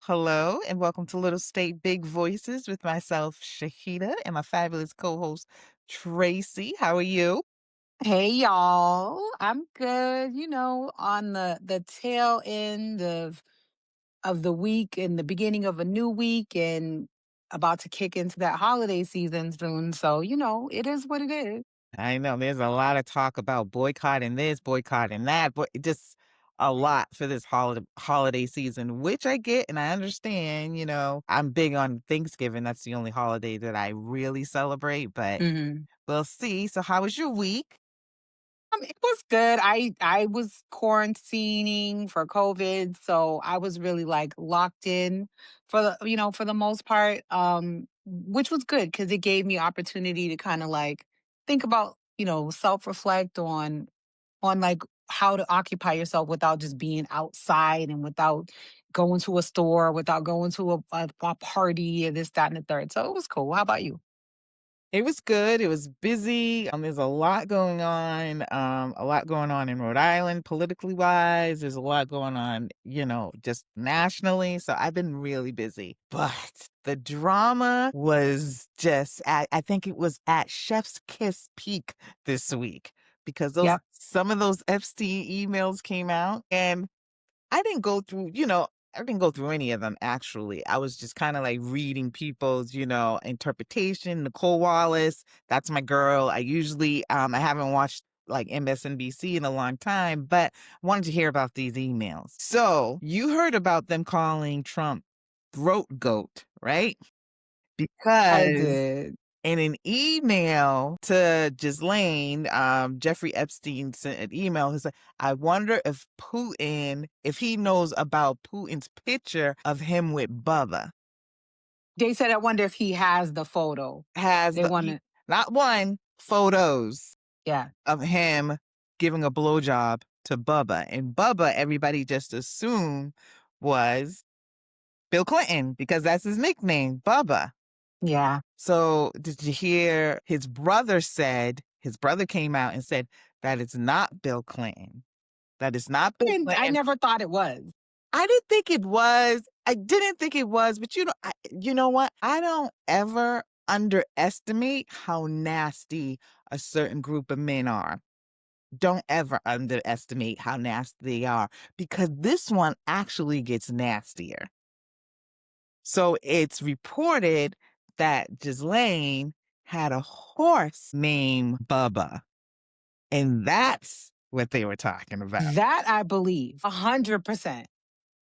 Hello, and welcome to Little State Big Voices with myself, Shahida, and my fabulous co-host, Tracy. How are you? Hey y'all, I'm good. On the tail end of the week and the beginning of a new week, and about to kick into that holiday season soon. So, it is what it is. I know there's a lot of talk about boycotting this, boycotting that, but just a lot for this holiday season, which I get and I understand. I'm big on Thanksgiving. That's the only holiday that I really celebrate, but Mhm. we'll see. So, how was your week? It was good. I was quarantining for COVID, so I was really like locked in for the most part, which was good because it gave me opportunity to kind of like think about, self-reflect on like how to occupy yourself without just being outside and without going to a store, without going to a party and this, that, and the third. So it was cool. How about you? It was good. It was busy. There's a lot going on. A lot going on in Rhode Island, politically wise. There's a lot going on, just nationally. So I've been really busy. But the drama was just I think it was at Chef's Kiss peak this week because those Yep. some of those Epstein emails came out and I didn't go through any of them actually. I was just kind of like reading people's, interpretation. Nicole Wallace, that's my girl. I haven't watched like MSNBC in a long time, but I wanted to hear about these emails. So you heard about them calling Trump throat goat, right? I Because did. in an email to Ghislaine, Jeffrey Epstein sent an email. He said, I wonder if he knows about Putin's picture of him with Bubba. They said, I wonder if he has the photo. Has They the, want to, not one, photos yeah. of him giving a blowjob to Bubba. And Bubba, everybody just assumed was Bill Clinton because that's his nickname, Bubba. Yeah. So did you hear his brother came out and said that it's not Bill Clinton. That is not Bill And I Clinton. never thought it was. I didn't think it was. I didn't think it was, but you know what? I don't ever underestimate how nasty a certain group of men are. Don't ever underestimate how nasty they are because this one actually gets nastier. So it's reported that Ghislaine had a horse named Bubba, and that's what they were talking about. That I believe 100%.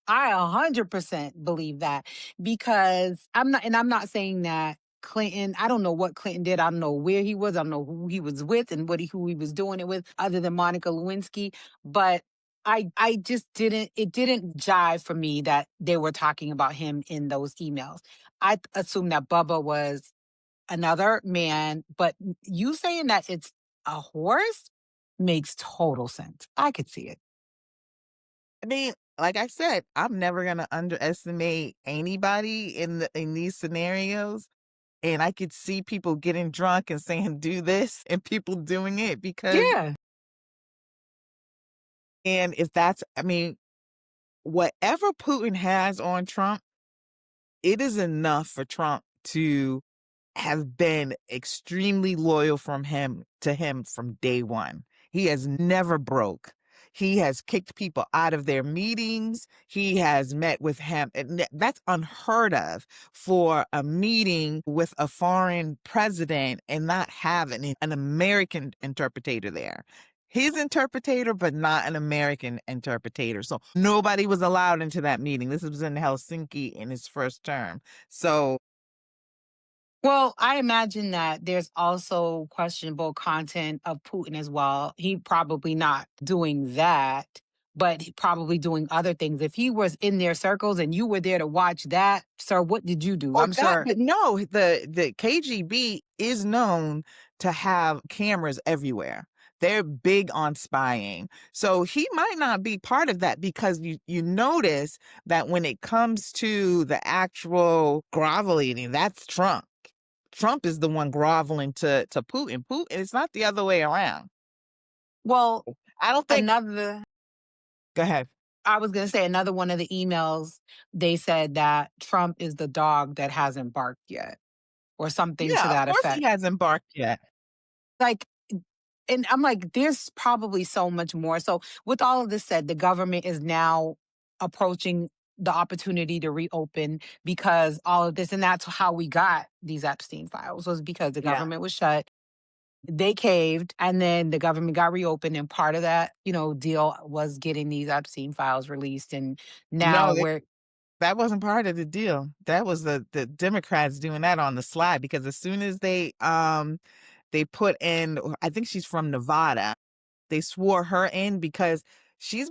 I 100% believe that because I'm not saying that Clinton, I don't know what Clinton did. I don't know where he was. I don't know who he was with and who he was doing it with other than Monica Lewinsky. But I just it didn't jive for me that they were talking about him in those emails. I assumed that Bubba was another man, but you saying that it's a horse makes total sense. I could see it. I mean, like I said, I'm never gonna underestimate anybody in these scenarios. And I could see people getting drunk and saying, do this, and people doing it because, Yeah. and if that's, I mean, whatever Putin has on Trump, it is enough for Trump to have been extremely loyal to him from day one. He has never broke. He has kicked people out of their meetings. He has met with him. And that's unheard of for a meeting with a foreign president and not having an American interpreter there. His interpreter, but not an American interpreter. So nobody was allowed into that meeting. This was in Helsinki in his first term. So Well, I imagine that there's also questionable content of Putin as well. He probably not doing that, but he probably doing other things. If he was in their circles and you were there to watch that, sir, what did you do? or I'm that, sure. but no, the KGB is known to have cameras everywhere. They're big on spying. So he might not be part of that because you notice that when it comes to the actual groveling, that's Trump. Trump is the one groveling to Putin. Putin, it's not the other way around. Well, I don't think. another Go ahead. I was gonna say another one of the emails, they said that Trump is the dog that hasn't barked yet, or something to Yeah, of that course he effect. hasn't barked yet. Like, and I'm like, there's probably so much more. So, with all of this said, the government is now approaching the opportunity to reopen because all of this, and that's how we got these Epstein files, was because the Yeah. government was shut. They caved, and then the government got reopened, and part of that, deal was getting these Epstein files released, and now No, we're that wasn't part of the deal. That was the Democrats doing that on the slide because as soon as they put in, I think she's from Nevada. They swore her in because she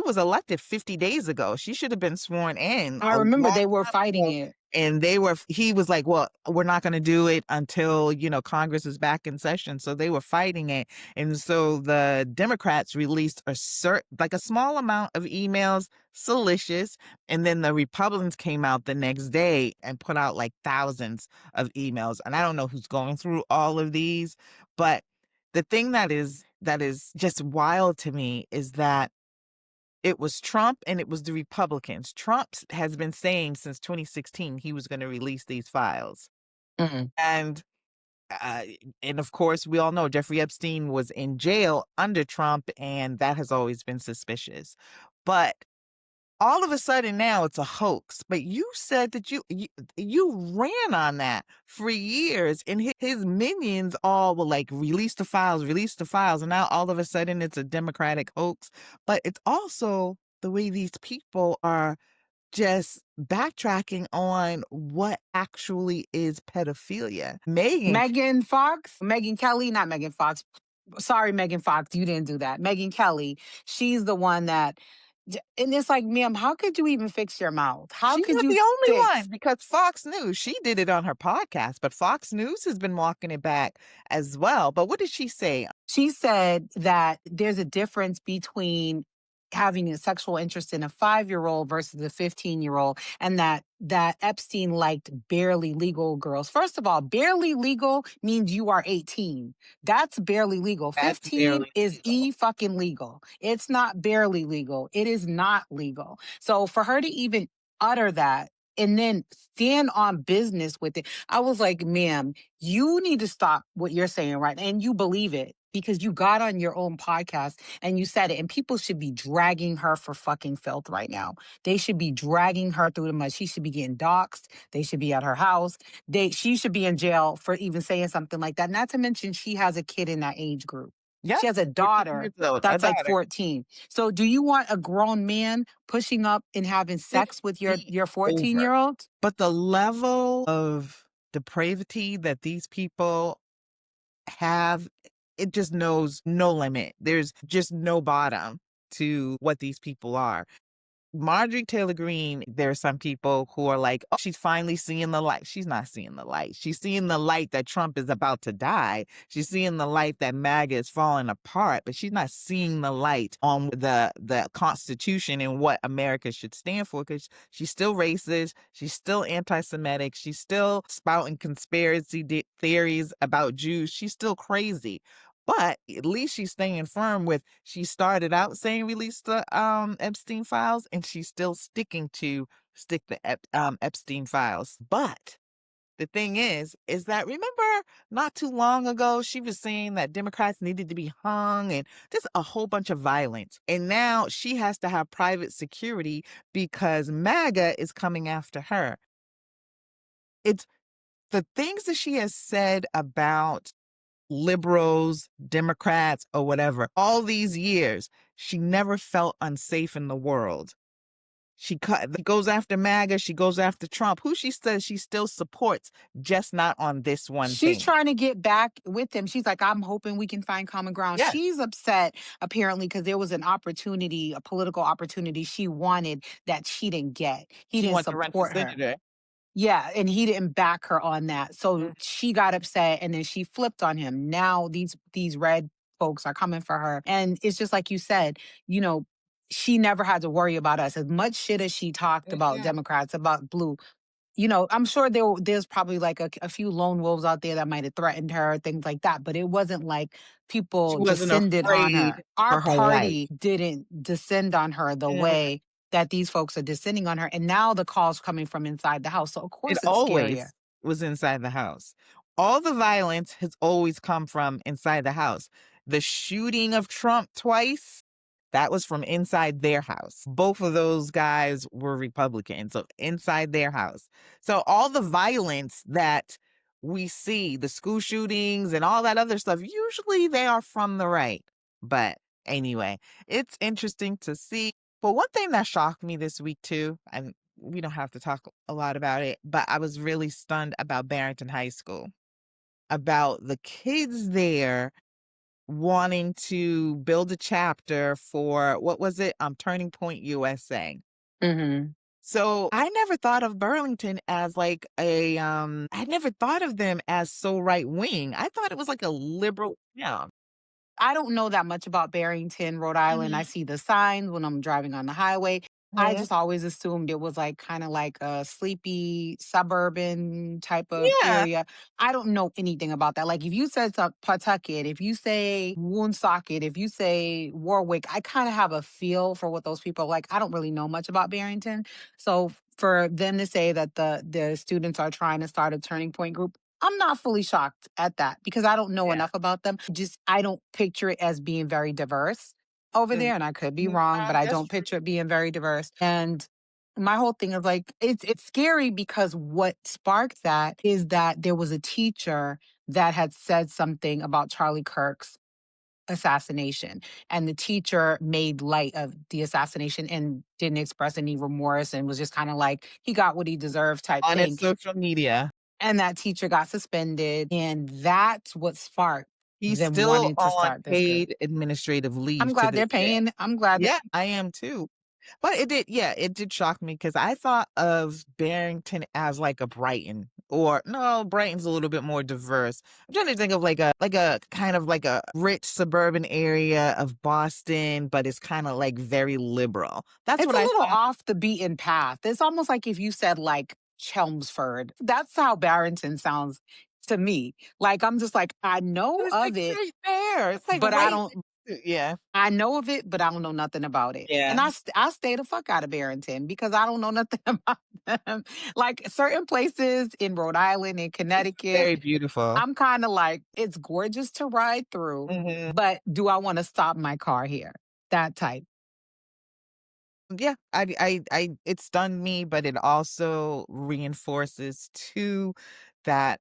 was elected 50 days ago. She should have been sworn in I a remember long they were time fighting ago. it. And he was like, well, we're not going to do it until, Congress is back in session. So they were fighting it. And so the Democrats released like a small amount of emails, salacious. And then the Republicans came out the next day and put out like thousands of emails. And I don't know who's going through all of these, but the thing that is just wild to me is that it was Trump and it was the Republicans. Trump has been saying since 2016 he was going to release these files. Mm. And uh, and of course, we all know Jeffrey Epstein was in jail under Trump, and that has always been suspicious. But all of a sudden now it's a hoax. But you said that you ran on that for years, and his minions all were like, release the files, and now all of a sudden it's a Democratic hoax. But it's also the way these people are just backtracking on what actually is pedophilia. Megan, Megan Kelly, not Megan Fox. Sorry, Megan Fox, you didn't do that. Megan Kelly, she's the one that, and it's like, ma'am, how could you even fix your mouth? How she's could not you the only fix? one because Fox News, she did it on her podcast, but Fox News has been walking it back as well. But what did she say? She said that there's a difference between having a sexual interest in a 5-year-old versus a 15-year-old, and that Epstein liked barely legal girls. First of all, barely legal means you are 18. That's barely legal. That's 15 barely is legal. fucking legal. It's not barely legal. It is not legal. So for her to even utter that and then stand on business with it, I was like, ma'am, you need to stop what you're saying, right? And you believe it because you got on your own podcast and you said it. And people should be dragging her for fucking filth right now. They should be dragging her through the mud. She should be getting doxxed. They should be at her house. She should be in jail for even saying something like that. Not to mention, she has a kid in that age group. Yep, She has a 14 daughter years old, a that's like daughter. 14. So do you want a grown man pushing up and having sex with your, 50 your 14 over. year old? But the level of depravity that these people have, it just knows no limit. There's just no bottom to what these people are. Marjorie Taylor Greene, there are some people who are like, oh, she's finally seeing the light. She's not seeing the light. She's seeing the light that Trump is about to die. She's seeing the light that MAGA is falling apart, but she's not seeing the light on the Constitution and what America should stand for because she's still racist. She's still anti-Semitic. She's still spouting conspiracy theories about Jews. She's still crazy. But at least she's staying firm with she started out saying release the Epstein files and she's still sticking to stick the Epstein files. But the thing is that remember not too long ago she was saying that Democrats needed to be hung and just a whole bunch of violence. And now she has to have private security because MAGA is coming after her. It's the things that she has said about liberals, Democrats, or whatever. All these years, she never felt unsafe in the world. She goes after MAGA, she goes after Trump, who she says she still supports, just not on this one She's thing. trying to get back with him. She's like, I'm hoping we can find common ground. Yeah, She's upset, apparently, because there was an opportunity, a political opportunity she wanted that she didn't get. He she didn't wants to run for support her. senator. Yeah, and he didn't back her on that. So Mm. she got upset and then she flipped on him. Now these red folks are coming for her. And it's just like you said, you know, she never had to worry about us. As much shit as she talked about Mhm. Democrats, about blue, I'm sure there's probably like a few lone wolves out there that might have threatened her, things like that. But it wasn't like She people wasn't descended on afraid her. Our for her life. party didn't descend on her the Mhm. way that these folks are descending on her. And now the calls coming from inside the house. So of It course it's scarier. always was inside the house. All the violence has always come from inside the house. The shooting of Trump twice, that was from inside their house. Both of those guys were Republicans, so inside their house. So all the violence that we see, the school shootings and all that other stuff, usually they are from the right. But anyway, it's interesting to see. But one thing that shocked me this week too, and we don't have to talk a lot about it, but I was really stunned about Barrington High School, about the kids there wanting to build a chapter for what was it? Turning Point USA. Hmm. So I never thought of Burlington as like I never thought of them as so right wing. I thought it was like a liberal. Yeah. I don't know that much about Barrington, Rhode Island. I Mhm. see the signs when I'm driving on the highway. I Mhm. just always assumed it was like kind of like a sleepy suburban type of Yeah. area. I don't know anything about that. Like if you said Pawtucket, if you say Woonsocket, if you say Warwick, I kind of have a feel for what those people are like. I don't really know much about Barrington. So for them to say that the students are trying to start a turning point group, I'm not fully shocked at that because I don't know Yeah. enough about them. Just I don't picture it as being very diverse over Mm, there. And I could be wrong, but I that's don't true. picture it being very diverse. And my whole thing is like it's scary because what sparked that is that there was a teacher that had said something about Charlie Kirk's assassination, and the teacher made light of the assassination and didn't express any remorse and was just kind of like he got what he deserved type On thing. its social media. And that teacher got suspended, and that's what sparked He's them still wanting to on start this group. paid administrative I'm leave to glad this they're day. paying. I'm glad that Yeah, I am too. But it did shock me because I thought of Barrington as like a Brighton, or no, Brighton's a little bit more diverse. I'm trying to think of like a kind of like a rich suburban area of Boston, but it's kind of like very liberal. That's it's what a I little thought. off the beaten path. It's almost like if you said like Chelmsford. That's how Barrington sounds to me. Like I'm just like, I But know it's like of it, right there. It's like but I right. don't Yeah, I know of it, but I don't know nothing about it. And yeah. I stay the fuck out of Barrington because I don't know nothing about them. Like certain places in Rhode Island and It's Connecticut, very beautiful. I'm kind of like, it's gorgeous to ride through, Hmm. but do I want to stop my car here? That type. Yeah, it stunned me, but it also reinforces too that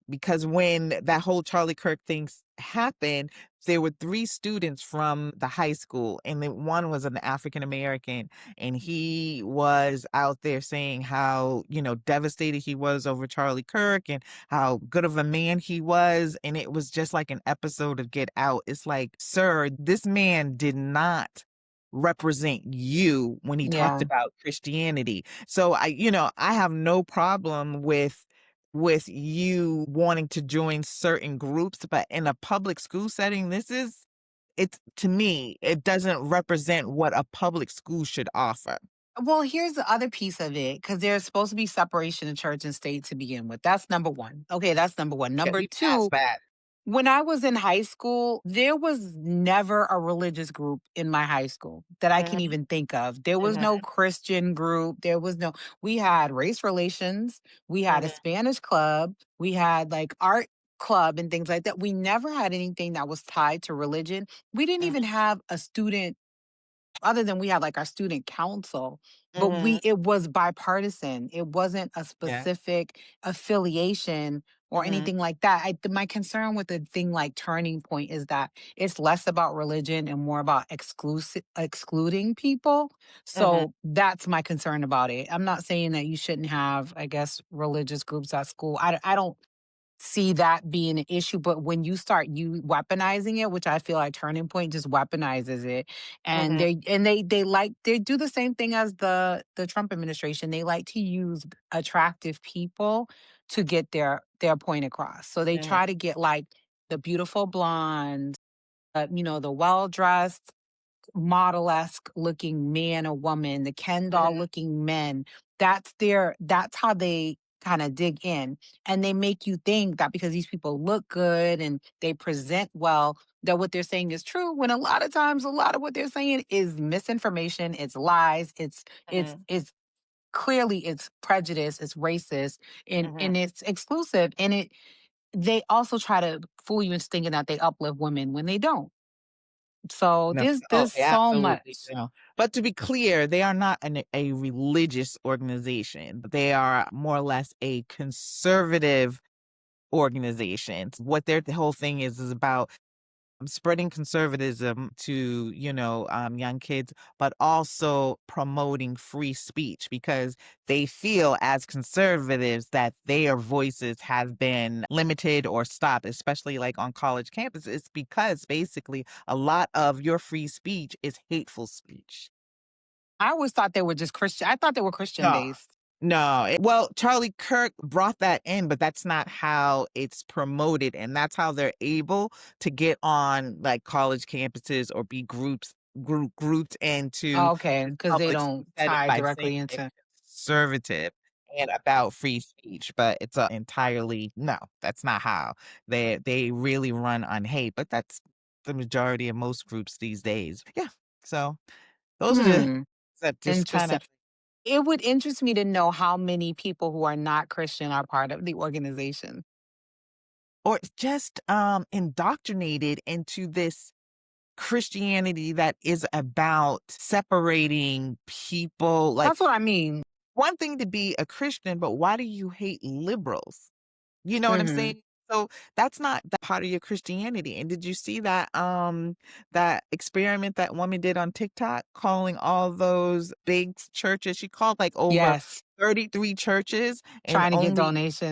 because when that whole Charlie Kirk happened, there were three students from the high school, and then one was an African American, and he was out there saying how, devastated he was over Charlie Kirk and how good of a man he was, and it was just like an episode of Get Out. It's like, sir, this man did not represent you when he talked Yeah. about Christianity. So I have no problem with you wanting to join certain groups, but in a public school setting, it's to me, it doesn't represent what a public school should offer. Well, here's the other piece of it because there's supposed to be separation of church and state to begin with. That's number one. Okay, that's number one. Yeah, Number we passed two, that. when I was in high school, there was never a religious group in my high school that I can Mhm, even think of. There was no mhm, Christian group. We had race relations, we had a mhm, Spanish club, we had like art club and things like that. We never had anything that was tied to religion. We didn't mhm, even have a student other than we had like our student council, but mhm. it was bipartisan. It wasn't a Yeah. specific affiliation or Mhm, anything like that. My concern with a thing like Turning Point is that it's less about religion and more about excluding people. mhm, So that's my concern about it. I'm not saying that you shouldn't have, I guess, religious groups at school. I don't see that being an issue. But when you start you weaponizing it, which I feel like Turning Point just weaponizes it, and mhm, they do the same thing as the Trump administration. They like to use attractive people to get their point across. So they mhm. try to get like the beautiful blonde the well dressed, model-esque looking man or woman, the Ken doll Mhm, looking men. That's how they kind of dig in. And they make you think that because these people look good and they present well, that what they're saying is true. When a lot of times a lot of what they're saying is misinformation, it's lies, mhm, it's clearly it's prejudice, it's racist, mhm. and it's exclusive. And they also try to fool you into thinking that they uplift women when they don't. So No. Oh, there's they so absolutely much. do. But to be clear, they are not a religious organization. They are more or less a conservative organization. What the whole thing is about spreading conservatism to, young kids, but also promoting free speech because they feel as conservatives that their voices have been limited or stopped, especially like on college campuses, because basically a lot of your free speech is hateful speech. I always thought they were just Christian. I thought they were Christian No. based. No, well, Charlie Kirk brought that in, but that's not how it's promoted, and that's how they're able to get on, like, college campuses or be grouped into Okay, the because they public don't setting tie by saying directly they're into. conservative and about free speech, but it's a entirely no, that's not how. They really run on hate, but that's the majority of most groups these days. Yeah, so those are the Hmm. that just kinda Interesting. It would interest me to know how many people who are not Christian are part of the organization. or just, indoctrinated into this Christianity that is about separating people, like, That's what I mean. one thing to be a Christian, but why do you hate liberals? You know what I'm Hmm. saying? So, that's not that part of your Christianity, and did you see that experiment that woman did on TikTok calling all those big churches? She called, like, over Yes, 33 churches, and trying to get only,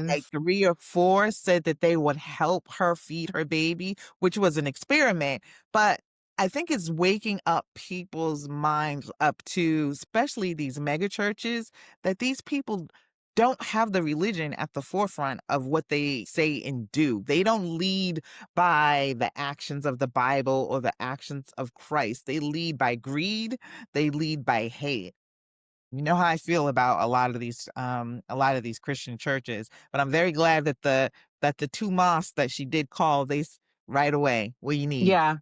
like, donations. 3 or 4 said that they would help her feed her baby, which was an experiment, but I think it's waking up people's minds up to, especially these mega churches, that these people don't have the religion at the forefront of what they say and do. They don't lead by the actions of the Bible or the actions of Christ. They lead by greed, they lead by hate. You know how I feel about a lot of these Christian churches, but I'm very glad that the 2 mosques that she did call, right away, "What do you need?" Yeah,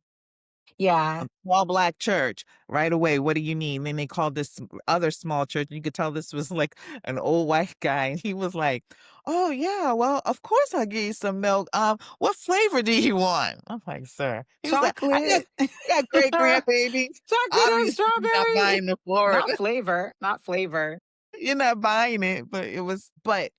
yeah. A small black church, right away, "What do you need?" And then they called this other small church, and you could tell this was, like, an old white guy, and he was like, "Oh, yeah, well, of course I'll give you some milk, what flavor do you want?" I'm like, "Sir." He was like, Chocolate. I got great Chocolate grandbabies. and Obviously, you're not strawberry. buying the Florida. Not flavor. Not flavor. You're not buying it, but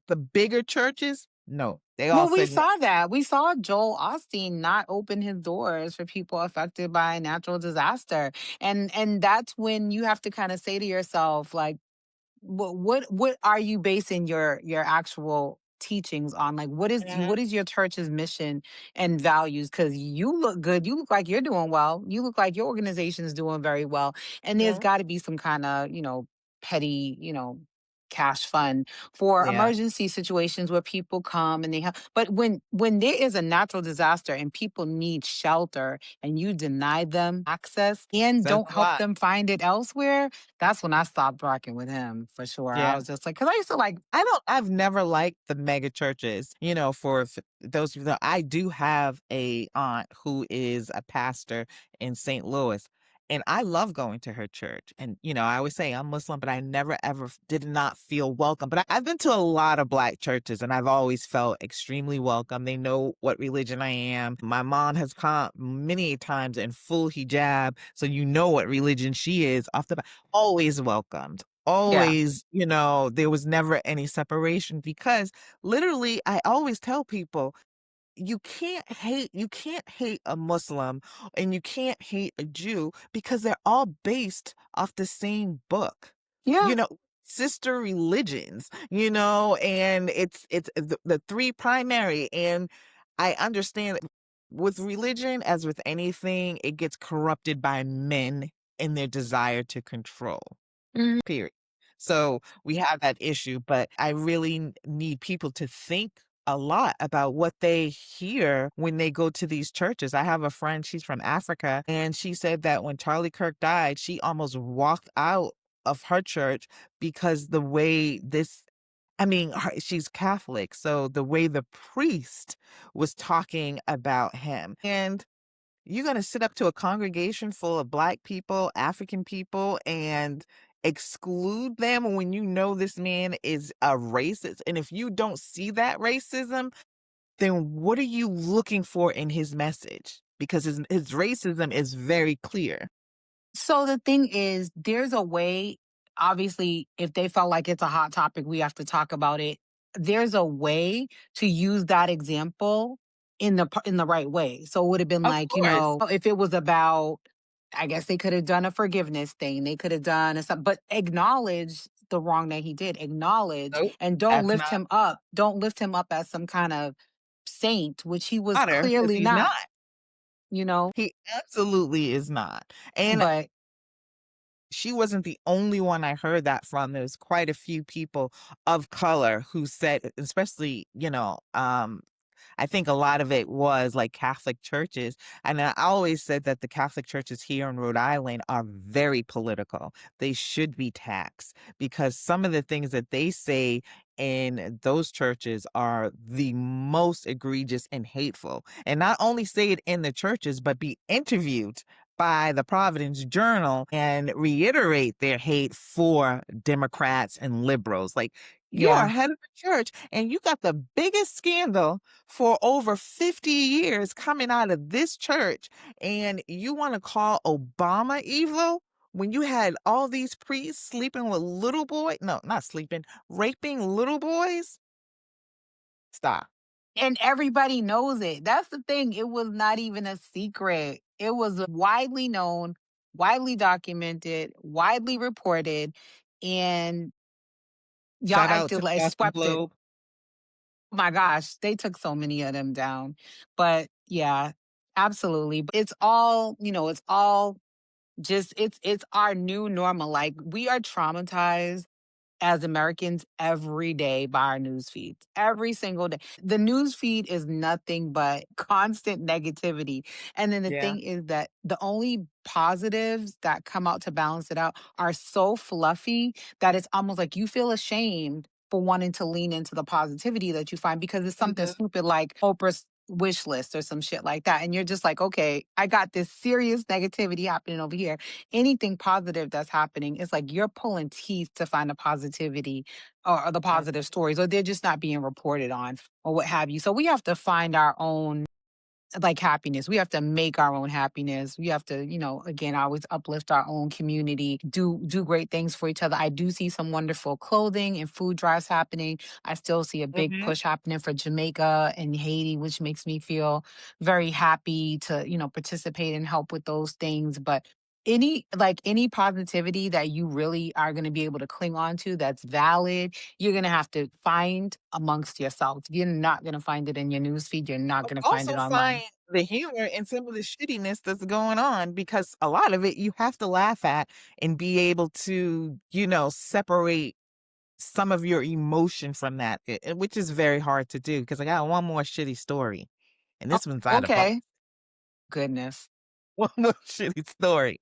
the bigger churches, no, they all Well, we said no. saw that. We saw Joel Osteen not open his doors for people affected by natural disaster. And that's when you have to kind of say to yourself, like, what are you basing your actual teachings on? Like, what Mhm, is your church's mission and values? Because you look good, you look like you're doing well, you look like your organization is doing very well, and there's mhm. got to be some kind of petty cash fund for Yeah, emergency situations where people come and they have. But when there is a natural disaster and people need shelter and you deny them access and says don't a help lot. them find it elsewhere, that's when I stopped rocking with him for sure. I Yeah. was just like, because I used to like, I've never liked the mega churches. For those of you that I do have a aunt who is a pastor in St. Louis, and I love going to her church. And, I always say I'm Muslim, but I never ever did not feel welcome. But I've been to a lot of black churches and I've always felt extremely welcome. They know what religion I am. My mom has come many times in full hijab, so you know what religion she is off the bat. Always welcomed, yeah, always, there was never any separation because literally I always tell people you can't hate a Muslim and you can't hate a Jew because they're all based off the same book. yeah, You know, sister religions, and it's the three primary, and I understand that with religion as with anything, it gets corrupted by men and their desire to control. mhm, Period. So we have that issue, but I really need people to think a lot about what they hear when they go to these churches. I have a friend, she's from Africa, and she said that when Charlie Kirk died, she almost walked out of her church because the way this I mean, she's Catholic, so the way the priest was talking about him. And you're gonna sit up to a congregation full of Black people, African people, and exclude them when you know this man is a racist. And if you don't see that racism, then what are you looking for in his message? Because his racism is very clear. So the thing is, there's a way, obviously, if they felt like it's a hot topic, we have to talk about it. There's a way to use that example in the right way. So it would have been Of like, course. if it was about, I guess they could have done a forgiveness thing. They could have done a, but acknowledge the wrong that he did. Acknowledge Nope. and don't That's lift not him up. Don't lift him up as some kind of saint, which he was honor because clearly he's not. not, you know. He absolutely is not. And But she wasn't the only one I heard that from. There's quite a few people of color who said, especially, I think a lot of it was like Catholic churches. And I always said that the Catholic churches here in Rhode Island are very political. They should be taxed because some of the things that they say in those churches are the most egregious and hateful. And not only say it in the churches, but be interviewed by the Providence Journal and reiterate their hate for Democrats and liberals. Like, you are yeah. head of the church and you got the biggest scandal for over 50 years coming out of this church, and you want to call Obama evil when you had all these priests sleeping with little boys? No, not sleeping, raping little boys? Stop. And everybody knows it. That's the thing. It was not even a secret. It was widely known, widely documented, widely reported, and y'all Shout out to acted like Boston swept it. Globe. Oh my gosh, they took so many of them down. But yeah, absolutely. But it's all, it's all just it's our new normal. Like we are traumatized as Americans every day by our news feeds. Every single day. The news feed is nothing but constant negativity. And then the Yeah. thing is that the only positives that come out to balance it out are so fluffy that it's almost like you feel ashamed for wanting to lean into the positivity that you find because it's something Mhm. stupid like Oprah's wish list or some shit like that. And you're just like, okay, I got this serious negativity happening over here. Anything positive that's happening, it's like you're pulling teeth to find the positivity or the Yeah. positive stories, or they're just not being reported on or what have you. So we have to find our own like happiness. We have to make our own happiness. We have to, again, always uplift our own community, do great things for each other. I do see some wonderful clothing and food drives happening. I still see a big Mhm. push happening for Jamaica and Haiti, which makes me feel very happy to, participate and help with those things. But any positivity that you really are going to be able to cling on to that's valid, you're going to have to find amongst yourselves. You're not going to find it in your newsfeed. You're not going to find it Also online. find the humor in some of the shittiness that's going on because a lot of it you have to laugh at and be able to, separate some of your emotion from that, which is very hard to do because I got one more shitty story. And Oh, this one's out of box. okay. Goodness. One more shitty story.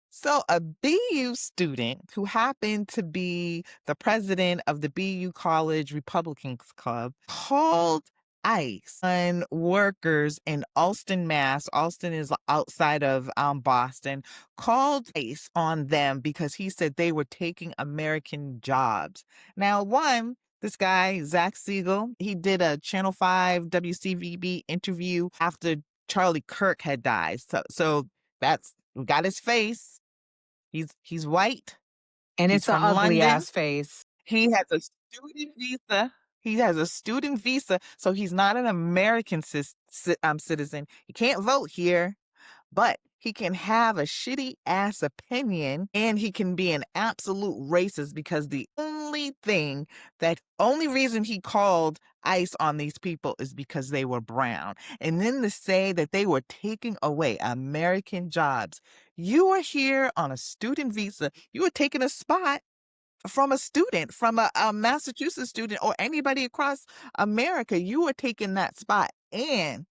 So, a BU student who happened to be the president of the BU College Republicans Club called ICE on workers in Alston, Mass. Alston is outside of Boston. Called ICE on them because he said they were taking American jobs. Now, one, this guy, Zach Siegel, he did a Channel 5 WCVB interview after Charlie Kirk had died. So that's we got his face. He's white. And He's it's an from ugly London. ass face. He has a student visa. He has a student visa, so he's not an American citizen. He can't vote here, but he can have a shitty ass opinion and he can be an absolute racist because only reason he called ICE on these people is because they were brown. And then to say that they were taking away American jobs. You are here on a student visa. You were taking a spot from a student, from a Massachusetts student or anybody across America. You are taking that spot. And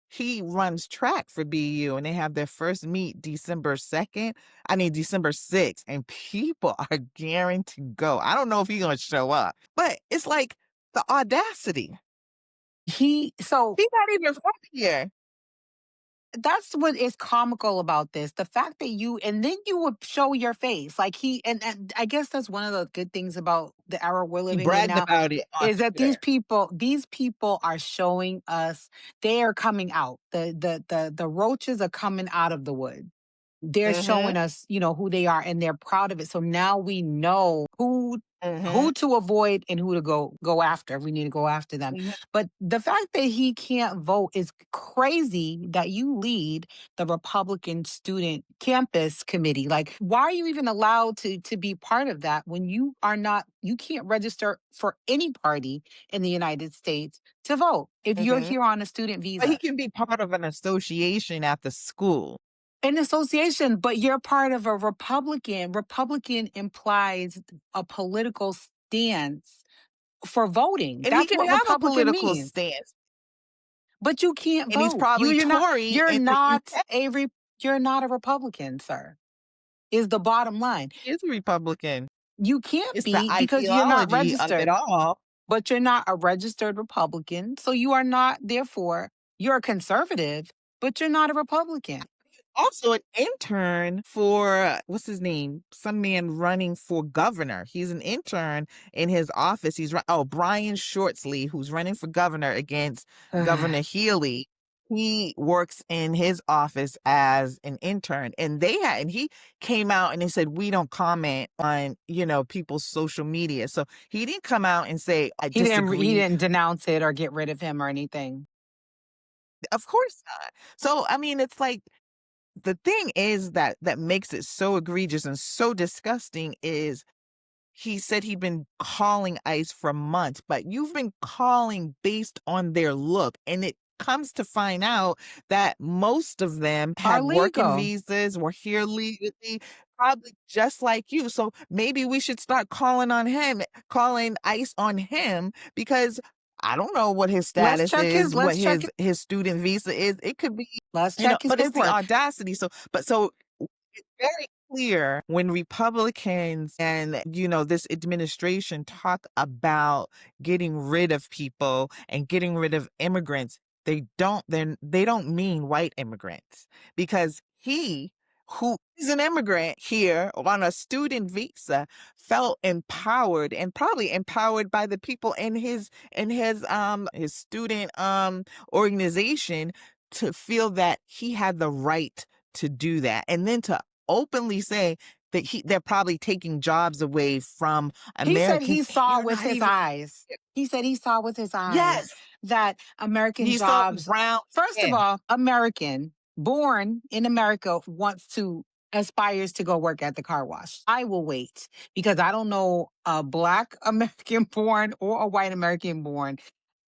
he runs track for BU, and they have their first meet December 6th, and people are guaranteed to go. I don't know if he's gonna show up, but it's like the audacity. So He's not even from here. that's what is comical about this. The fact that and then you would show your face. Like and I guess that's one of the good things about the era we're He living in bragged now, about it on is that Twitter. these people are showing us, they are coming out. The roaches are coming out of the wood. They're Mhm, showing us, who they are, and they're proud of it. So now we know who mhm, to avoid and who to go after if we need to go after them. mhm. But the fact that he can't vote is crazy, that you lead the Republican student campus committee. Like, why are you even allowed to be part of that when you can't register for any party in the United States to vote if you're Mhm. here on a student But he visa? can be part of an association at the school, An association, but you're part of a Republican. Republican implies a political stance for voting. and he That's can what have a Republican political means. stance, But you can't and he's vote. probably Tory You're in the not UK. you're not a Republican, sir. Is the bottom line. He is a Republican. You can't It's the be because you're not ideology of it registered, all. but you're not a registered Republican. So you are not, therefore, you're a conservative, but you're not a Republican. Also an intern for what's his name? Some man running for governor. He's an intern in his office. Brian Shortsley, who's running for governor against Governor Healy. He works in his office as an intern, and he came out and he said, we don't comment on, people's social media. So he didn't come out and say, I He disagree. didn't denounce it or get rid of him or anything. Of course not. So I mean, it's like, the thing is that makes it so egregious and so disgusting is he said he'd been calling ICE for months, but you've been calling based on their look. And it comes to find out that most of them Are had working legal. visas, were here legally, probably just like you. So maybe we should start calling ICE on him, because I don't know what his status is, what Let's check his student visa is. It could be, let's check his but it's the paperwork. audacity. So it's very clear when Republicans and, this administration talk about getting rid of people and getting rid of immigrants, they don't mean white immigrants, because he, who is an immigrant here on a student visa, felt empowered, and probably empowered by the people in his student organization, to feel that he had the right to do that, and then to openly say that they're probably taking jobs away from He said Americans, he and saw you're with not his even eyes. here. He said he saw with his eyes Yes, that American he saw jobs, brown first of skin. all, American, born in America, aspires to go work at the car wash. I will wait because I don't know a black American born or a white American born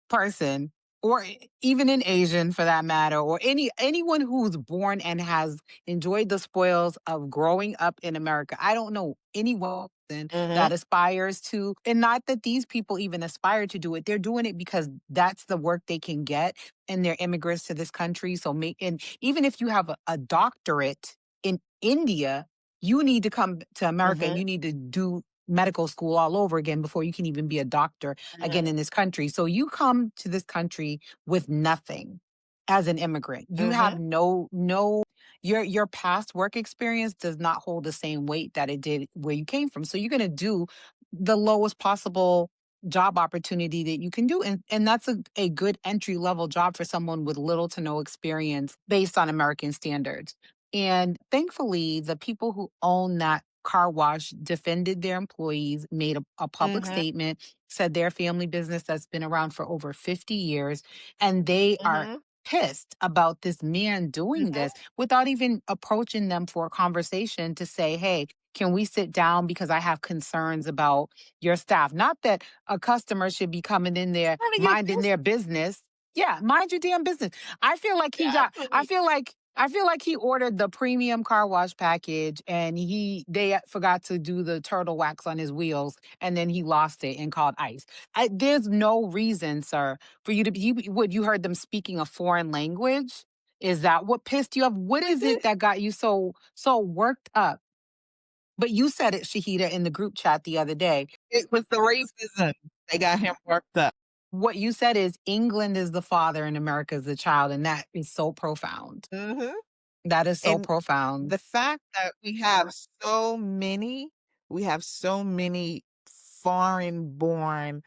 person, or even an Asian for that matter, or anyone who's born and has enjoyed the spoils of growing up in America. I don't know anyone Mhm, that aspires to, and not that these people even aspire to do it. They're doing it because that's the work they can get, and they're immigrants to this country. And even if you have a doctorate in India, you need to come to America and mhm, you need to do medical school all over again before you can even be a doctor again mhm, in this country. So you come to this country with nothing as an immigrant. You have mhm, no your past work experience does not hold the same weight that it did where you came from. So you're going to do the lowest possible job opportunity that you can do, and that's a good entry level job for someone with little to no experience based on American standards. And thankfully the people who own that car wash defended their employees, made a public mhm, statement, said their family business that's been around for over 50 years, and they are mhm, pissed about this man doing mhm. this without even approaching them for a conversation to say, hey, can we sit down because I have concerns about your staff? Not that a customer should be coming in there None of your minding business. their business. Yeah, mind your damn business. I feel like Yeah, I I believe. feel like I feel like he ordered the premium car wash package and they forgot to do the turtle wax on his wheels and then he lost it and called ICE. There's no reason, sir, for you to be you heard them speaking a foreign language? Is that what pissed you off? What I is it did. that got you so worked up? But you said it, Shahida, in the group chat the other day. It was the racism that got him worked up. What you said is England is the father and America is the child, and that is so profound. Mhm. That is so And profound. the fact that we have so many foreign-born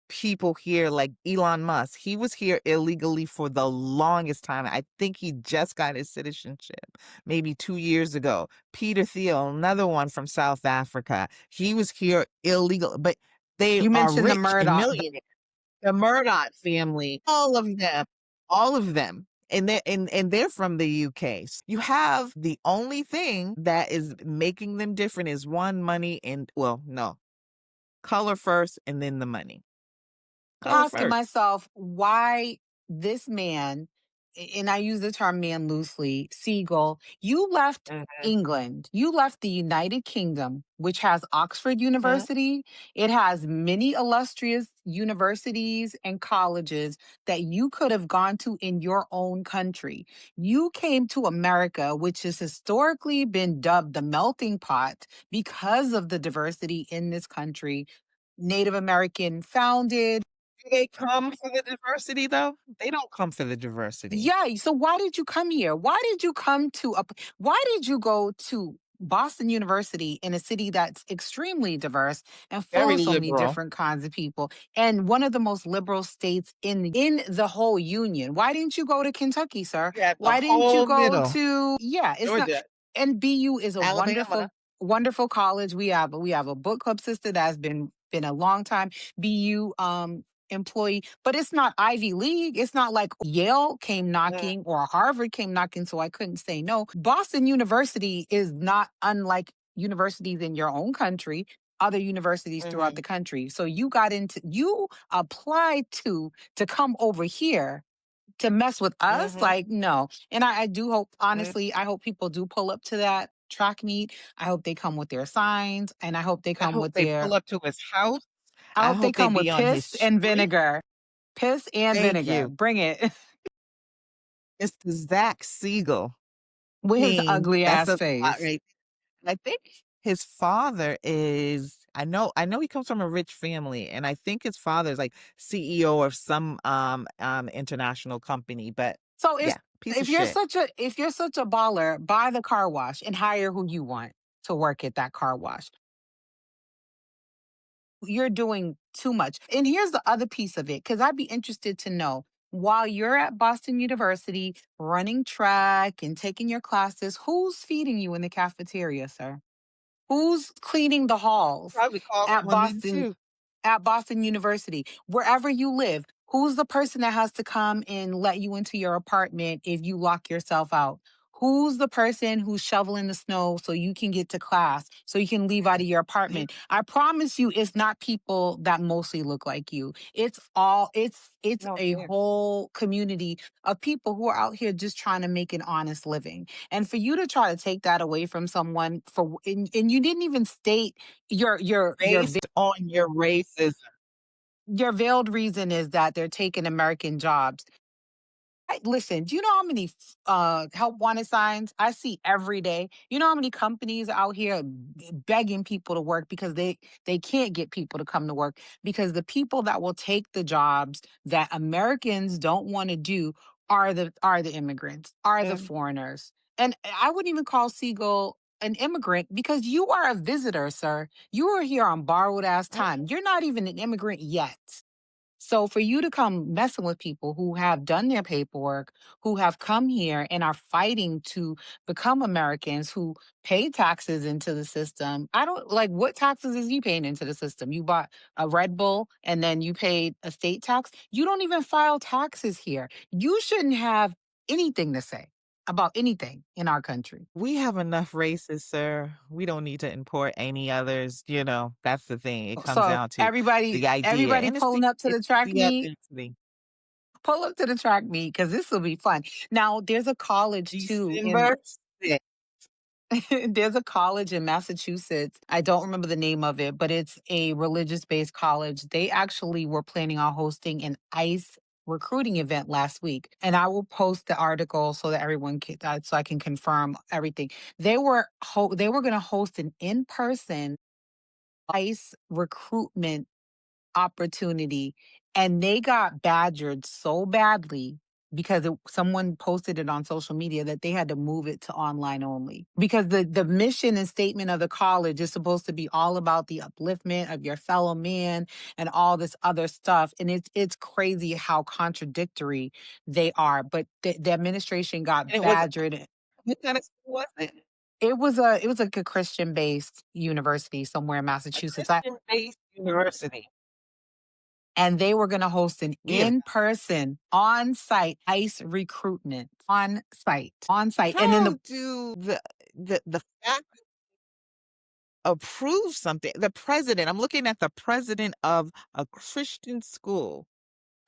people here like Elon Musk. He was here illegally for the longest time. I think he just got his citizenship maybe 2 years ago. Peter Thiel, another one from South Africa. He was here illegal, but they You are mentioned the rich and Murdoch. millionaires. The Murdoch family, all of them. And they're from the UK. You have the only thing that is making them different is one, money, and well, no, color first and then the money. Color Asking first. myself why this man, and I use the term man loosely, Siegel, you left Mhm, England, you left the United Kingdom, which has Oxford mhm. University. It has many illustrious universities and colleges that you could have gone to in your own country. You came to America, which has historically been dubbed the melting pot because of the diversity in this country. Native American founded. Do they come for the diversity though? They don't come for the diversity. Yeah, so why did you come here? Why did you come to a why did you go to Boston University in a city that's extremely diverse and full Very of so many liberal. different kinds of people and one of the most liberal states in the whole union? Why didn't you go to Kentucky, sir? You have the Why didn't you whole go middle. to yeah, it's not Georgia, and BU is a Alabama. wonderful college. We have a book club sister that's been a long time BU employee, but it's not Ivy League. It's not like Yale came Mm, knocking or Harvard came knocking, so I couldn't say no. Boston University is not unlike universities in your own country, other universities throughout the mhm, country. So you applied to come over here to mess with us? mhm, Like, no. And I do hope, mm. honestly, I hope people do pull up to that track meet. I hope they come with their signs and I hope they pull up to his house. I I hope they hope they come be with on his piss and street. vinegar. Piss and Thank vinegar. you. Bring it Mr. Zach Siegel. with his ugly That ass says a lot face. right. I think his father is I know he comes from a rich family, and I think his father is like CEO of some international company, but So it's yeah, piece of shit. if you're such a baller, buy the car wash and hire who you want to work at that car wash. You're doing too much. And here's the other piece of it, because I'd be interested to know while you're at Boston University running track and taking your classes, who's feeding you in the cafeteria, sir? Who's cleaning the halls Probably call at women Boston too. at Boston University, wherever you live? Who's the person that has to come and let you into your apartment if you lock yourself out? Who's the person who's shoveling the snow so you can get to class, so you can leave out of your Mhm. apartment? I promise you, it's not people that mostly look like you. It's No, a yeah. whole community of people who are out here just trying to make an honest living. And for you to try to take that away from someone and you didn't even state your Based on your racism. your veiled reason is that they're taking American jobs. Listen, do you know how many help wanted signs I see every day? You know how many companies out here begging people to work because they can't get people to come to work because the people that will take the jobs that Americans don't want to do are the immigrants, are the Mm, foreigners. And I wouldn't even call Siegel an immigrant because you are a visitor, sir. You are here on borrowed ass mm. time. You're not even an immigrant yet. So for you to come messing with people who have done their paperwork, who have come here and are fighting to become Americans, who pay taxes into the system. I don't like what taxes is you paying into the system? You bought a Red Bull and then you paid a state tax. You don't even file taxes here. You shouldn't have anything to say about anything in our country. We have enough races, sir. We don't need to import any others, that's the thing. It comes So down to everybody, the idea, everybody and pulling up to it's the track the meet. ethnicity. Pull up to the track meet because this will be fun. Now, there's a college too in December 6th. there's a college in Massachusetts. I don't remember the name of it, but it's a religious based college. They actually were planning on hosting an ICE recruiting event last week. And I will post the article so that everyone can, so I can confirm everything. They were going to host an in person ICE recruitment opportunity, and they got badgered so badly because someone posted it on social media that they had to move it to online only because the mission and statement of the college is supposed to be all about the upliftment of your fellow man and all this other stuff, and it's crazy how contradictory they are, but the administration got And it was badgered. what kind of school was it? It was like a Christian based university somewhere in A Massachusetts. Christian-based university. And they were going to host an Yeah. in-person, on-site ICE recruitment, on-site. And then How do the faculty approve something? The president, I'm looking at the president of a Christian school.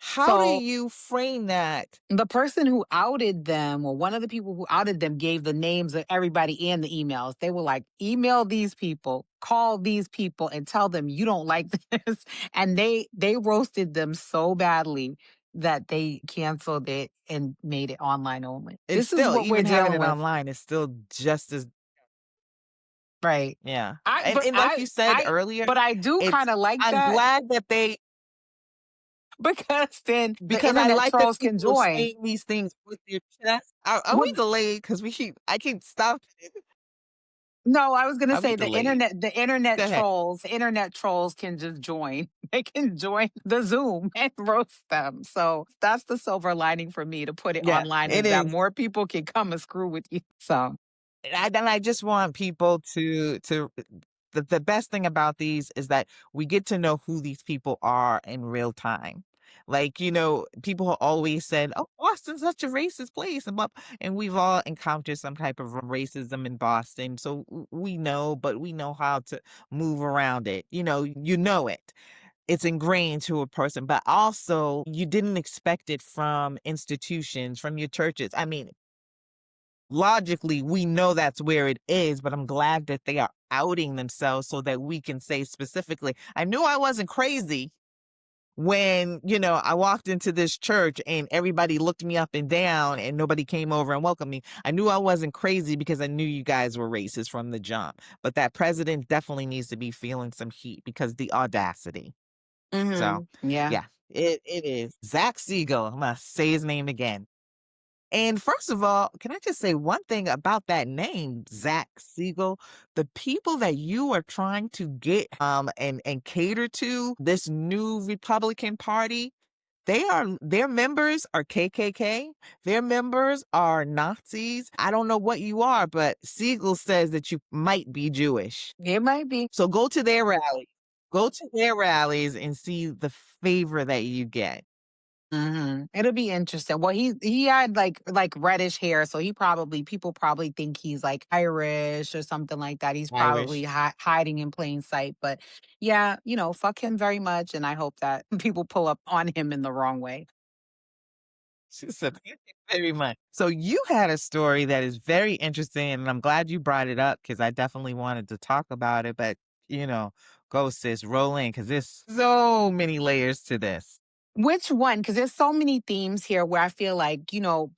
How do so you frame that? the person who outed them, or one of the people who outed them, gave the names of everybody and the emails. They were like, email these people, call these people, and tell them you don't like this. And they roasted them so badly that they canceled it and made it online only. It's This is still, what we're even having dealing it with, online is still just as, right? yeah. I And but and like you said I earlier, but I do it's kind of like I'm that glad that they because then the because I internet like that trolls can people are join. saying these things with their chest. Are we Well, delayed? Because I keep stopping. no, I was gonna Are we say delayed? Go ahead. the internet trolls can just join. They can join the Zoom and roast them. So that's the silver lining for me to put it Yeah, online it is that is. more people can come and screw with you. So And I just want people to the best thing about these is that we get to know who these people are in real time. Like, people always said, "Oh, Boston's such a racist place," and we've all encountered some type of racism in Boston, so we know, but we know how to move around it. You know it. It's ingrained to a person, but also you didn't expect it from institutions, from your churches. I mean, logically, we know that's where it is, but I'm glad that they are outing themselves so that we can say specifically, I knew I wasn't crazy when, I walked into this church and everybody looked me up and down and nobody came over and welcomed me. I knew I wasn't crazy because I knew you guys were racist from the jump. But that president definitely needs to be feeling some heat because the audacity. So, yeah. yeah, it is. Zach Siegel, I'm going to say his name again. And first of all, can I just say one thing about that name, Zach Siegel? The people that you are trying to get and cater to this new Republican Party, their members are KKK. Their members are Nazis. I don't know what you are, but Siegel says that you might be Jewish. It might be. So go to their rallies. Go to their rallies and see the favor that you get. It'll be interesting. Well, he had like reddish hair, so people probably think he's like Irish or something like that. He's probably Irish. hiding in plain sight. But yeah, fuck him very much, and I hope that people pull up on him in the wrong way. She said, "Thank you very much." So you had a story that is very interesting, and I'm glad you brought it up because I definitely wanted to talk about it. But go sis, roll in because there's so many layers to this. Which one? Because there's so many themes here where I feel like,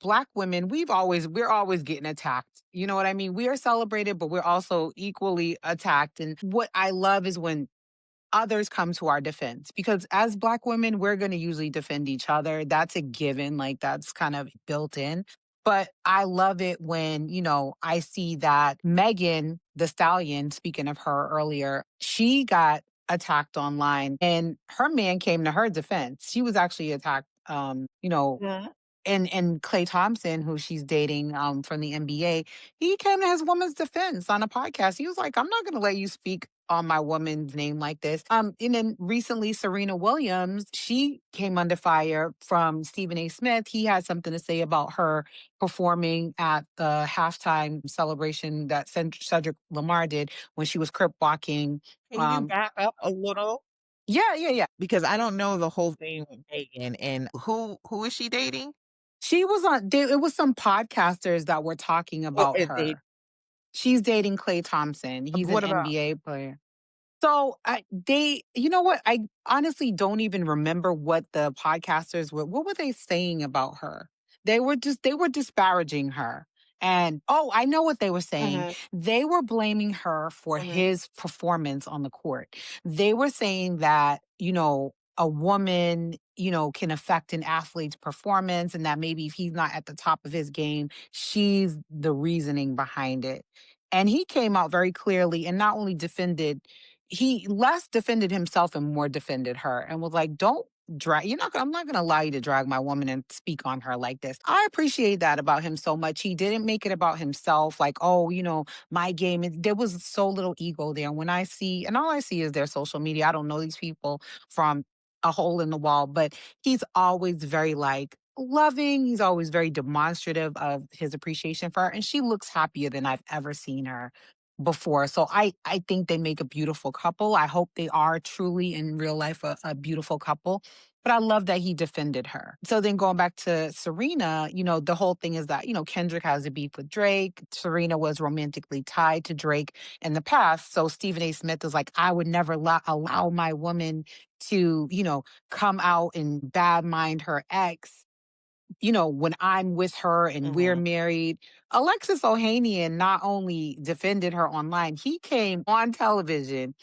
Black women, we're always getting attacked. You know what I mean? We are celebrated, but we're also equally attacked. And what I love is when others come to our defense because as Black women, we're going to usually defend each other. That's a given. Like that's kind of built in. But I love it when, I see that Megan the Stallion, speaking of her earlier, she got attacked online and her man came to her defense. She was actually attacked, Yeah. and Clay Thompson, who she's dating from the NBA, he came to his woman's defense on a podcast. He was like, "I'm not going to let you speak on my woman's name like this." And then recently, Serena Williams, she came under fire from Stephen A. Smith. He had something to say about her performing at the halftime celebration that Cedric Lamar did when she was crip walking. Can you Um, back up a little? Yeah, yeah, yeah. Because I don't know the whole thing with Megan, and who is she dating? She was on there, it was some podcasters that were talking Or about is they her. She's dating Klay Thompson. He's an what about NBA player. So, you know what? I honestly don't even remember what the podcasters were. What were they saying about her? They were disparaging her. And oh, I know what they were saying. Mhm, They were blaming her for mhm, his performance on the court. They were saying that, a woman, can affect an athlete's performance, and that maybe if he's not at the top of his game, she's the reasoning behind it. And he came out very clearly and not only he less defended himself and more defended her and was like, don't drag, I'm not going to allow you to drag my woman and speak on her like this. I appreciate that about him so much. He didn't make it about himself, like, oh, my game. There was so little ego there. When I see, and all I see is their social media, I don't know these people from a hole in the wall, but he's always very like loving. He's always very demonstrative of his appreciation for her. And she looks happier than I've ever seen her before. So I think they make a beautiful couple. I hope they are truly in real life a beautiful couple. But I love that he defended her. So then going back to Serena, the whole thing is that, Kendrick has a beef with Drake. Serena was romantically tied to Drake in the past. So Stephen A. Smith is like, I would never allow my woman to, come out and bad mind her ex, when I'm with her and we're mhm, married. Alexis Ohanian not only defended her online, he came on television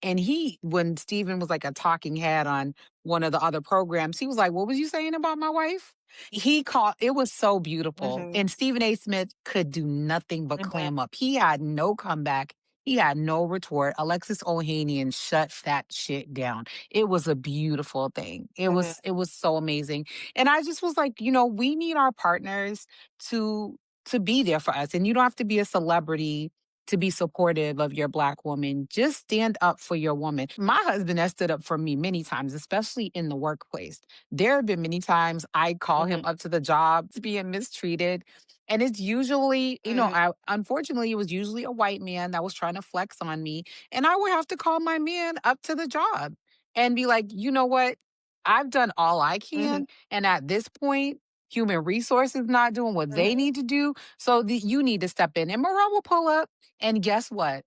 and when Steven was like a talking head on one of the other programs, he was like, "What was you saying about my wife?" He called it was so beautiful. mhm, And Stephen A. Smith could do nothing but mhm, clam up. He had no comeback. He had no retort. Alexis Ohanian shut that shit down. It was a beautiful thing. mhm, It was so amazing. And I just was like, we need our partners to to be there for us. And you don't have to be a celebrity to be supportive of your Black woman. Just stand up for your woman. My husband has stood up for me many times, especially in the workplace. There have been many times I call him mhm, up to the job being mistreated. And it's usually, mhm, unfortunately, it was usually a white man that was trying to flex on me. And I would have to call my man up to the job and be like, you know what? I've done all I mhm, can. And at this point, human resources not doing what they mhm, need to do. So you need to step in. And Morel will pull up. And guess what?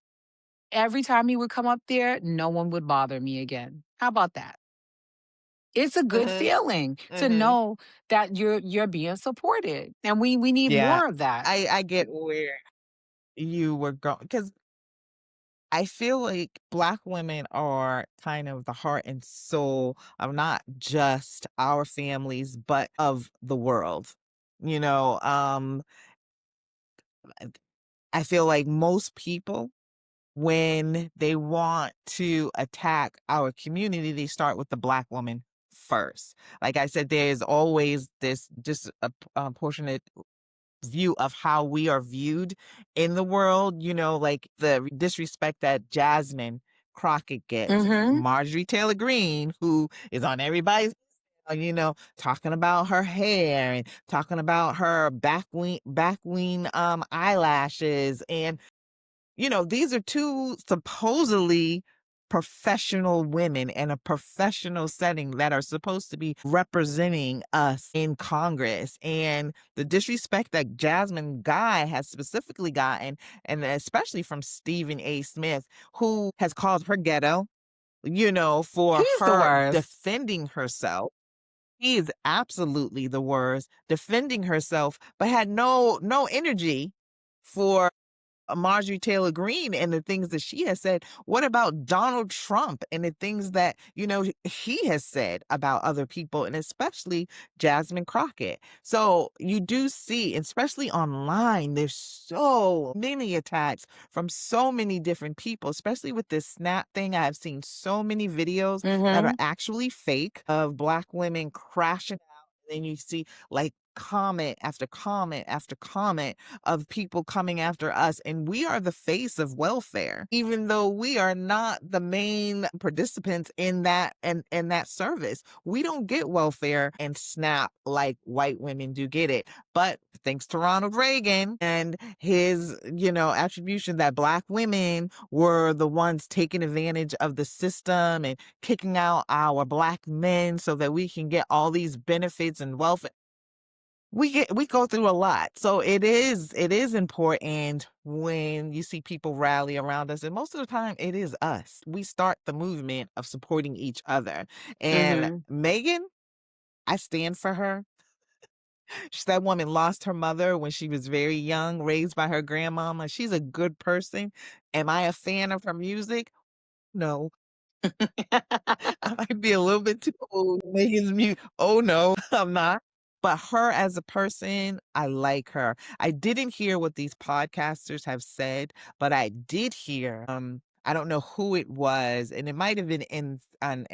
Every time he would come up there, no one would bother me again. How about that? It's a good mhm, feeling to mhm. know that you're being supported. And we need Yeah, more of that. I get where you were going because I feel like Black women are kind of the heart and soul of not just our families, but of the world. You know, I feel like most people, when they want to attack our community, they start with the Black woman first. Like I said, there's always this disproportionate view of how we are viewed in the world, like the disrespect that Jasmine Crockett gets. Mhm. Marjorie Taylor Greene, who is on everybody's, talking about her hair and talking about her back wing eyelashes and these are two supposedly professional women in a professional setting that are supposed to be representing us in Congress. And the disrespect that Jasmine Guy has specifically gotten, and especially from Stephen A. Smith, who has called her ghetto, for He's the her worst. defending herself. He is absolutely the worst, defending herself, but had no energy for Marjorie Taylor Greene and the things that she has said. What about Donald Trump and the things that, he has said about other people and especially Jasmine Crockett? So you do see, especially online, there's so many attacks from so many different people, especially with this snap thing. I've seen so many videos that are Mhm. actually fake of Black women crashing out. And then you see like comment after comment after comment of people coming after us, and we are the face of welfare, even though we are not the main participants in that service. We don't get welfare and SNAP like white women do get it. But thanks to Ronald Reagan and his, attribution that black women were the ones taking advantage of the system and kicking out our black men so that we can get all these benefits and welfare. We go through a lot. So it is important when you see people rally around us, and most of the time it is us. We start the movement of supporting each other. And Mhm. Megan, I stand for her. That woman lost her mother when she was very young, raised by her grandmama. She's a good person. Am I a fan of her music? No. I might be a little bit too old to make his mute. Oh no, I'm not. But her as a person, I like her. I didn't hear what these podcasters have said, but I did hear, I don't know who it was, and it might have been in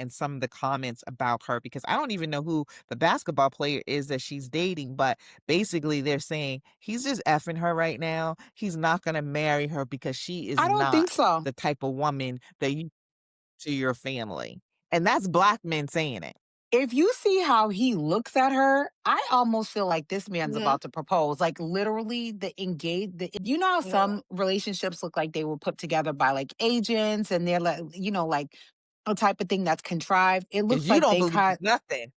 some of the comments about her, because I don't even know who the basketball player is that she's dating. But basically they're saying he's just effing her right now. He's not gonna marry her because she is I don't think not so. the type of woman that you to your family. And that's black men saying it. If you see how he looks at her, I almost feel like this man's Mhm, about to propose. Like literally you know how mhm. some relationships look like they were put together by like agents and they're like, like a type of thing that's contrived. It 'Cause looks you like don't they believe cut. nothing.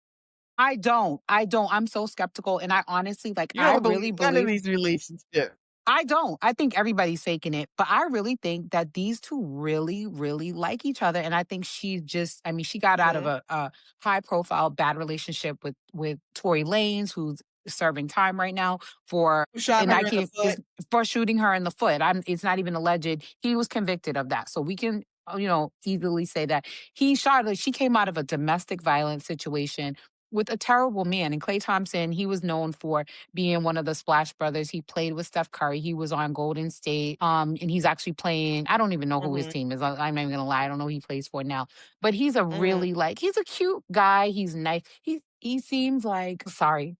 I don't. I don't. I'm so skeptical. And I honestly, like, You I don't really believe none of believe these relationships. I don't. I think everybody's faking it, but I really think that these two really, really like each other. And I think she just, I mean, she got out of Mhm. a high profile bad relationship with Tory Lanez, who's serving time right now for, Who shot and her I in the can't foot? is for shooting her in the foot. It's not even alleged. He was convicted of that, so we can, easily say that he shot her. She came out of a domestic violence situation with a terrible man. And Klay Thompson, he was known for being one of the Splash Brothers. He played with Steph Curry. He was on Golden State. And he's actually playing. I don't even know who his Mhm, team is. I'm not even gonna lie. I don't know who he plays for now. But he's a mhm. really he's a cute guy. He's nice. He seems like sorry.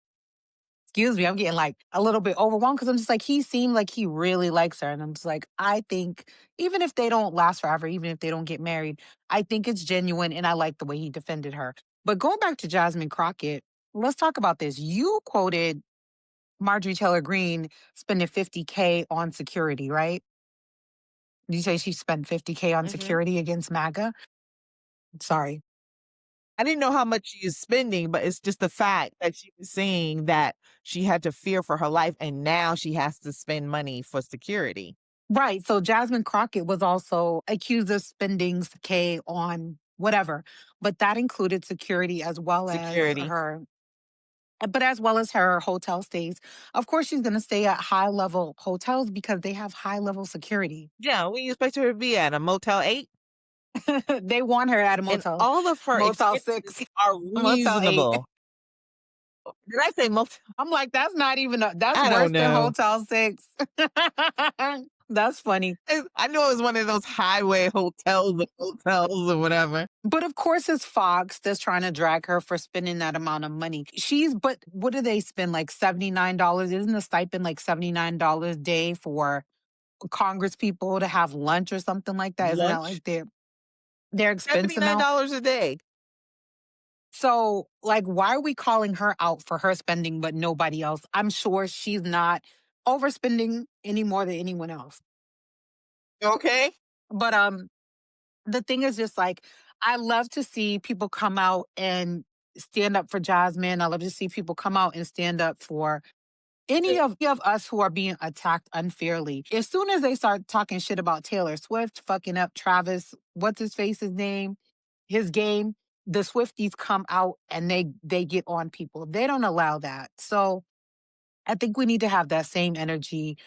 Excuse me, I'm getting like a little bit overwhelmed because I'm just like, he seemed like he really likes her. And I'm just like, I think even if they don't last forever, even if they don't get married, I think it's genuine and I like the way he defended her. But going back to Jasmine Crockett, let's talk about this. You quoted Marjorie Taylor Greene spending 50K on security, right? Did you say she spent 50K on Mhm. security against MAGA? Sorry. I didn't know how much she is spending, but it's just the fact that she was saying that she had to fear for her life, and now she has to spend money for security. Right. So Jasmine Crockett was also accused of spending K on whatever, but that included security Security. as well as her hotel stays. Of course, she's going to stay at high level hotels because they have high level security. Yeah, where you expect her to be at, a Motel 8? They want her at a And all of her Motel expenses 6, are Motel 8. reasonable. Did I say motel? I'm like, that's not even that's I worse don't than know. Hotel 6. That's funny. I know it was one of those highway hotels or whatever. But of course, it's Fox that's trying to drag her for spending that amount of money. But what do they spend? Like $79? Isn't the stipend like $79 a day for Congress people to have lunch or something like that? Isn't that Lunch, like their expense amount? $79 a day. So, like, why are we calling her out for her spending, but nobody else? I'm sure she's not overspending any more than anyone else. Okay. But the thing is just like I love to see people come out and stand up for Jasmine. I love to see people come out and stand up for any of us who are being attacked unfairly. As soon as they start talking shit about Taylor Swift fucking up Travis, what's his face's name, his game, the Swifties come out and they get on people. They don't allow that. So I think we need to have that same energy,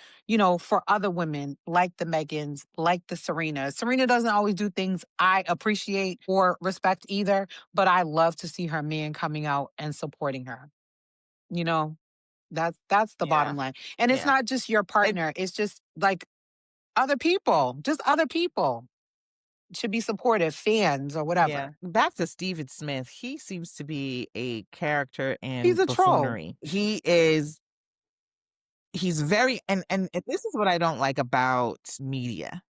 for other women like the Megans, like the Serena. Serena doesn't always do things I appreciate or respect either, but I love to see her man coming out and supporting her. You know, that's the bottom Yeah. line. And it's Yeah. not just your And partner, it's just like other people, just other people. should be supportive, fans or Yeah. whatever. Back to Steven Smith, he seems to be a character He's in a troll. buffoonery. He's very and this is what I don't like about media.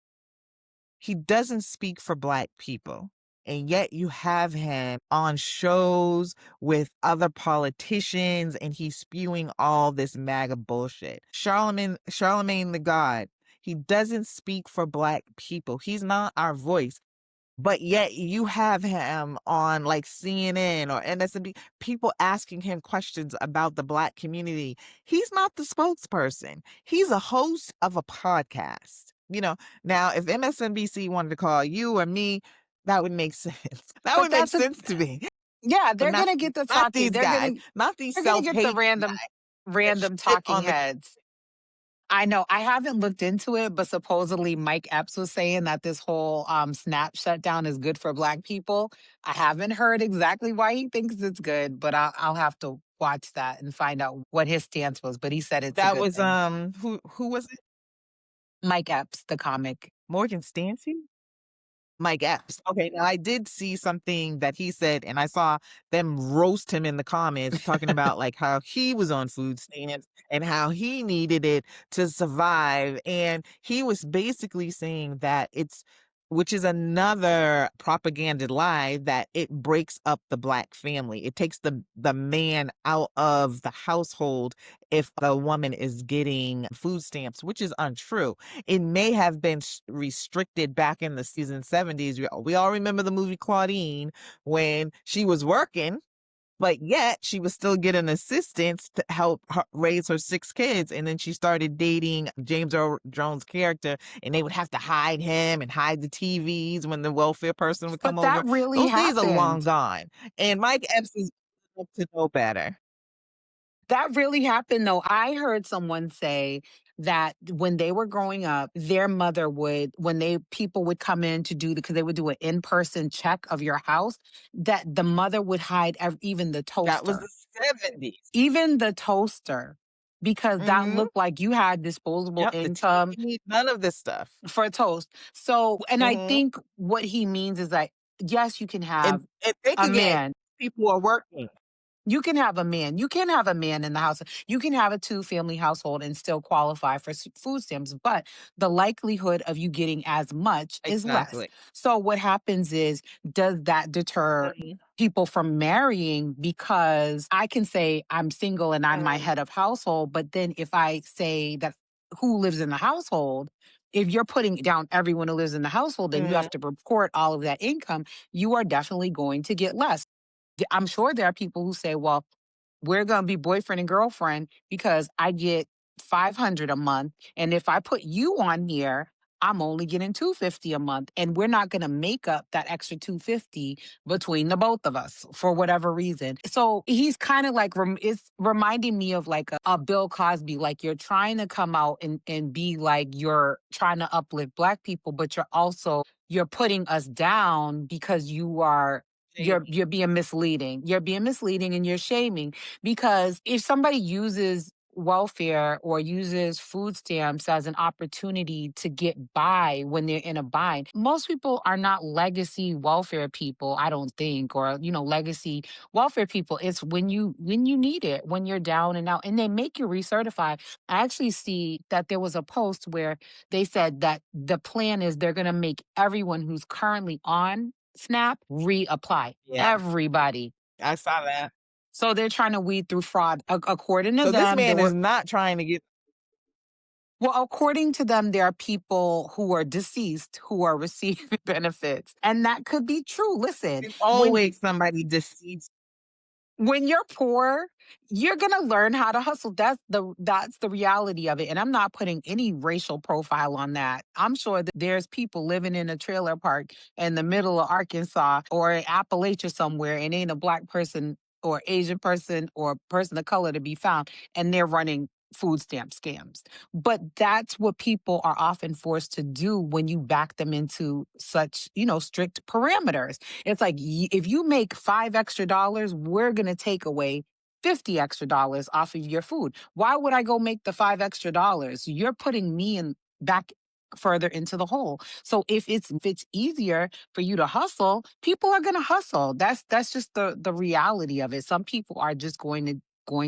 He doesn't speak for Black people. And yet you have him on shows with other politicians and he's spewing all this MAGA bullshit. Charlemagne the God, he doesn't speak for Black people. He's not our voice. But yet you have him on like CNN or MSNBC, people asking him questions about the Black community. He's not the spokesperson. He's a host of a podcast. Now if MSNBC wanted to call you or me, that would make sense. That But would make that's a sense to me. yeah, But they're not gonna get the not talking. these guys, not these They're gonna get the self-hate random guys that random shit talking on the heads. I know. I haven't looked into it, but supposedly Mike Epps was saying that this whole snap shutdown is good for Black people. I haven't heard exactly why he thinks it's good, but I'll have to watch that and find out what his stance was. But he said it's a that good was thing. who was it? Mike Epps, the comic. Morgan Stancy? Mike Epps. Okay, now I did see something that he said, and I saw them roast him in the comments talking about like how he was on food stamps and how he needed it to survive. And he was basically saying that which is another propaganda lie, that it breaks up the Black family. It takes the man out of the household if the woman is getting food stamps, which is untrue. It may have been restricted back in the season 70s. We all remember the movie Claudine when she was working, but yet she was still getting assistance to help her raise her 6 kids. And then she started dating James Earl Jones' character, and they would have to hide him and hide the TVs when the welfare person would come But that over. really Those days are long happened. gone. And Mike Epps is up to know better. That really happened though. I heard someone say that when they were growing up, their mother would, when they people would come in to do because they would do an in-person check of your house, that the mother would hide even the That was toaster. the 70s. Even the toaster, because that Mm-hmm. looked like you had disposable Yep, the income TV, none of this stuff. for toast. So, and I Mm-hmm. think what he means is that yes, you can have And think a again, man. people are working. You can have a man. You can have a man in the house. You can have a two-family household and still qualify for food stamps, but the likelihood of you getting as much is less. Exactly. So what happens is, does that deter Mhm, people from marrying? Because I can say I'm single and I'm my mhm, head of household, but then if I say that who lives in the household, if you're putting down everyone who lives in the household, then you mhm, have to report all of that income. You are definitely going to get less. I'm sure there are people who say, well, we're going to be boyfriend and girlfriend because I get 500 a month. And if I put you on here, I'm only getting 250 a month. And we're not going to make up that extra 250 between the both of us for whatever reason. So he's kind of like, it's reminding me of like a Bill Cosby, like you're trying to come out and be like you're trying to uplift Black people, but you're putting us down because you're shady. being misleading. You're being misleading and you're shaming because if somebody uses welfare or uses food stamps as an opportunity to get by when they're in a bind, most people are not legacy welfare people, I don't think, or legacy welfare people. It's when you need it, when you're down and out, and they make you recertify. I actually see that there was a post where they said that the plan is they're going to make everyone who's currently on SNAP reapply. Yeah, Everybody. I saw that. So they're trying to weed through fraud. According to So this them, man is not trying to get according to them, there are people who are deceased who are receiving benefits. And that could be true. Listen, there's when always somebody deceased. when you're poor, you're gonna learn how to hustle. That's the reality of it. And I'm not putting any racial profile on that. I'm sure that there's people living in a trailer park in the middle of Arkansas or Appalachia somewhere, and ain't a Black person or Asian person or person of color to be found, and they're running food stamp scams. But that's what people are often forced to do when you back them into such, strict parameters. It's like if you make $5 extra, we're going to take away $50 extra off of your food. Why would I go make the $5 extra? You're putting me in back further into the hole. So if it's easier for you to hustle, people are going to hustle. That's just the reality of it. Some people are just going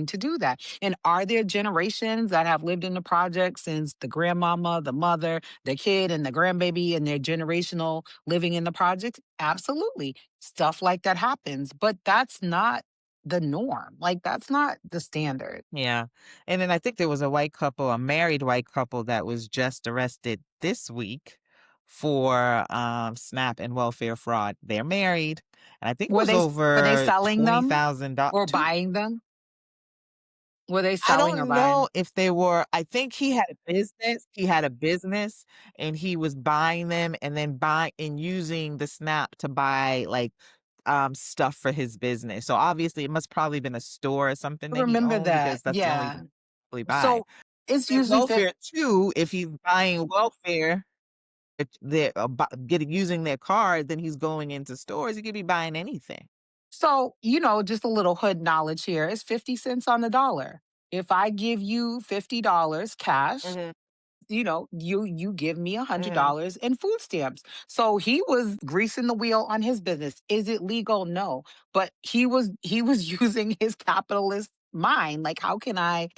to do that. And are there generations that have lived in the project since the grandmama, the mother, the kid, and the grandbaby, and their generational living in the project? Absolutely. Stuff like that happens, but that's not the norm. Like, that's not the standard. Yeah. And then I think there was a white couple, a married white couple that was just arrested this week for SNAP and welfare fraud. They're married, and I think it Were was they over selling them $20,000. or buying them? Were they I selling or don't know buying? if they were. I think he had a business. He had a business and he was buying them and then buy and using the SNAP to buy like stuff for his business. So obviously it must probably been a store or something I that he remember owned that. because that's the only thing Yeah. he really buy. So it's And usually welfare too, if he's buying welfare, they're getting using their card, then he's going into stores. He could be buying anything. so, just a little hood knowledge here. It's 50 cents on the dollar. If I give you $50 cash, Hmm. you give me a hundred Hmm. dollars in food stamps. So he was greasing the wheel on his business. Is it legal? No. But he was using his capitalist mind. Like, how can I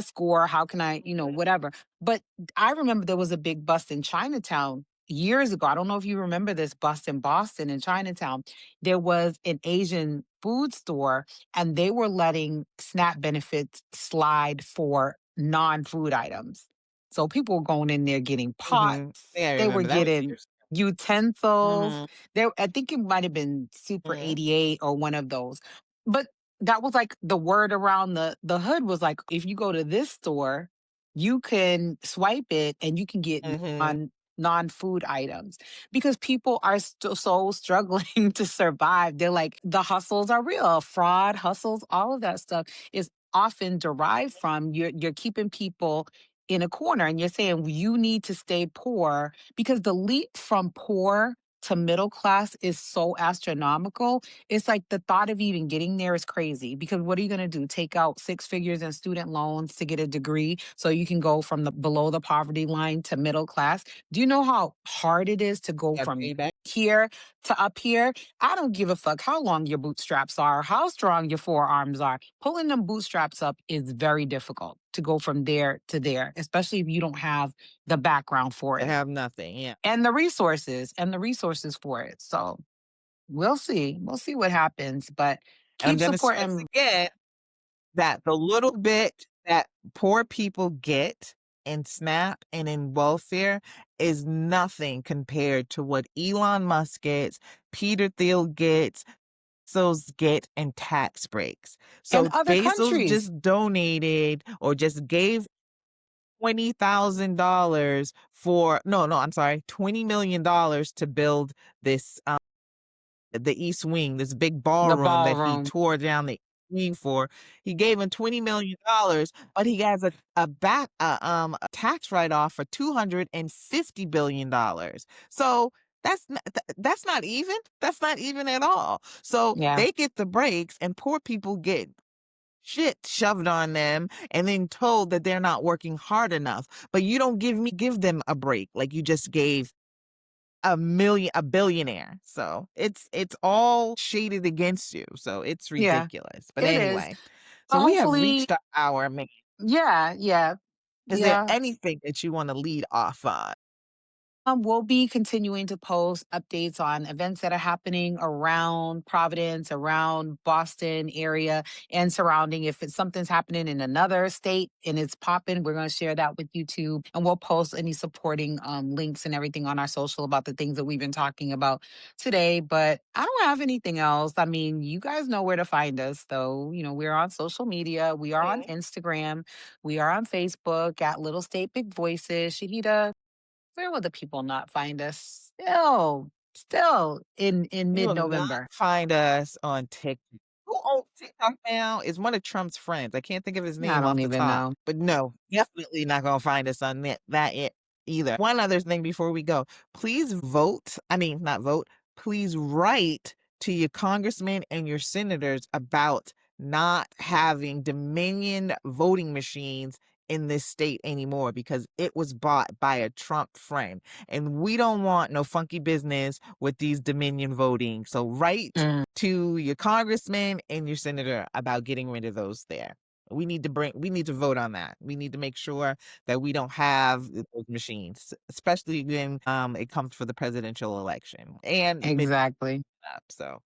score? How can I, whatever. But I remember there was a big bust in Chinatown years ago. I don't know if you remember this bust in Boston in Chinatown. There was an Asian food store and they were letting SNAP benefits slide for non-food items. So people were going in there getting Hmm. pots. Yeah, I They were remember that was getting years utensils. ago. I think it might have been Super Hmm. 88 or one of those. But that was like the word around the hood was like, if you go to this store, you can swipe it and you can get Hmm. non-food items because people are still so struggling to survive. They're like, the hustles are real, fraud, hustles, all of that stuff is often derived from you're keeping people in a corner and you're saying you need to stay poor because the leap from poor to middle class is so astronomical. It's like the thought of even getting there is crazy because what are you going to do? Take out six figures in student loans to get a degree so you can go from the below the poverty line to middle class? Do you know how hard it is to go Got from payback. here to up here? I don't give a fuck how long your bootstraps are, how strong your forearms are. Pulling them bootstraps up is very difficult to go from there to there, especially if you don't have the background for To it have nothing. Yeah. and the resources for it. So we'll see. We'll see what happens, but And I'm keep going to stress supporting. again that the little bit that poor people get in SNAP and in welfare is nothing compared to what Elon Musk gets, Peter Thiel gets, Bezos get, and tax breaks. And So other Bezos countries, just donated or just gave $20,000 for no, I'm sorry, $20 million to build this the East Wing, this big the ballroom that he ballroom, tore down the wing for. He gave him $20 million, but he has a tax write off for $250 billion. So that's not even. That's not even at all. So yeah, they get the breaks, and poor people get shit shoved on them and then told that they're not working hard enough. But you don't give them a break like you just gave a billionaire. So it's all shaded against you. So it's yeah, ridiculous. But it is. anyway, so we have Hopefully, reached our man. yeah, yeah, Is there yeah. anything that you want to lead off on? We'll be continuing to post updates on events that are happening around Providence, around Boston area, and surrounding. If it's something's happening in another state and it's popping, we're going to share that with you too. And we'll post any supporting links and everything on our social about the things that we've been talking about today. But I don't have anything else. I mean, you guys know where to find us, though. We're on social media. We are on Mhm. Instagram. We are on Facebook at Little State Big Voices. Shahida, where will the people not find us? Still in You will not mid-November. find us on TikTok. Who owns TikTok now is one of Trump's friends. I can't think of his I name don't off the even top, know. but no, definitely not gonna find us on either. One other thing before we go, please vote. I mean, not vote. Please write to your congressmen and your senators about not having Dominion voting machines in this state anymore because it was bought by a Trump friend. And we don't want no funky business with these Dominion voting. So write Mm. to your congressman and your senator about getting rid of those there. We need to vote on that. We need to make sure that we don't have those machines, especially when it comes for the presidential election and mid Exactly. up. So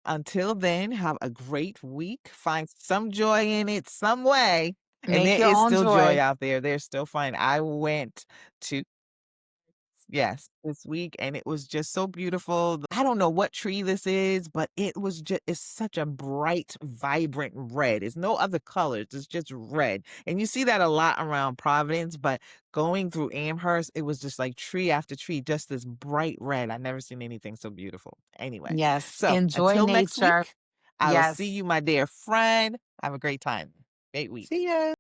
until then, have a great week. Find some joy in it some way. And Make there your is own still joy joy. out there. There's still fun. I went to yes, this week, and it was just so beautiful. I don't know what tree this is, but it was just, it's such a bright, vibrant red. It's no other colors. It's just red. And you see that a lot around Providence, but going through Amherst, it was just like tree after tree, just this bright red. I never seen anything so beautiful. Anyway, Yes. so Enjoy until next nature. week, I will see Yes. you, my dear friend. Have a great time. Great week. See ya.